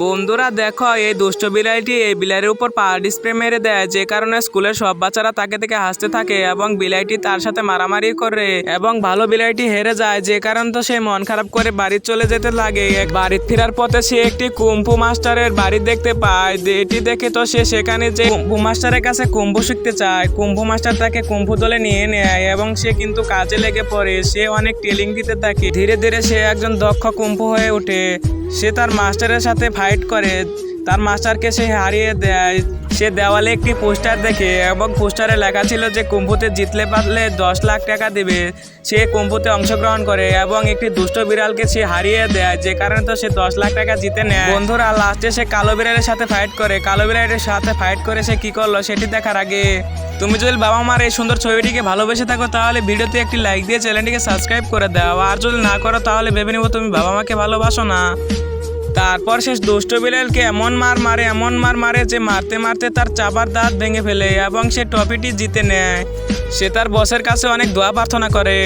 বন্ধুরা দেখো, এই দুষ্ট বিলাইটি এই বিলাইয়ের উপর পাওয়ার স্প্রে মেরে দেয়, যে কারণে স্কুলের সব বাচ্চারা তাকে দেখে হাসতে থাকে এবং বিলাইটি তার সাথে মারামারি করে এবং ভালো বিলাইটি হেরে যায়, যে কারণে তো সে মন খারাপ করে বাড়ি চলে যেতে লাগে। বাড়ি ফেরার পথে সে একটি কুম্ফু মাস্টারের বাড়ি দেখতে পায়। এটি দেখে তো সে সেখানে যে কুম্ফু মাস্টারের কাছে কুম্ফু শিখতে চায়। কুম্ফু মাস্টার তাকে কুম্ফু দলে নিয়ে নেয় এবং সে কিন্তু কাজে লেগে পড়ে। সে অনেক ট্রেনিং দিতে থাকে। ধীরে ধীরে সে একজন দক্ষ কুম্ফু হয়ে ওঠে। সে তার মাস্টারের সাথে ফাইট করে, তার মাস্টারকে সে হারিয়ে দেয়। সে দেওয়ালে একটি পোস্টার দেখে এবং পোস্টারে লেখা ছিল যে কুম্ফুতে জিতলে পারলে 10 লাখ টাকা দেবে। সে কুম্ফুতে অংশগ্রহণ করে এবং একটি দুষ্ট বিড়ালকে সে হারিয়ে দেয়, যে কারণে তো সে 10 লাখ টাকা জিতে নেয়। বন্ধুরা লাস্টে সে কালো বিড়ালের সাথে ফাইট করে। কালো বিড়ালের সাথে ফাইট করে সে কি করলো সেটি দেখার আগে তুমি যদি বাবা মার এই সুন্দর ছবিটিকে ভালোবেসে থাকো তাহলে ভিডিওতে একটি লাইক দিয়ে চ্যানেলটিকে সাবস্ক্রাইব করে দাও। আর যদি না করো তাহলে ভেবে নেবো তুমি বাবা মাকে ভালোবাসো না। তারপর সে দুষ্ট বিড়ালকে এমন মার মারে যে মারতে মারতে তার চাবার দাঁত ভেঙে ফেলে এবং সে ট্রফিটি জিতে নেয়। সে তার বসের কাছে অনেক দোয়া প্রার্থনা করে।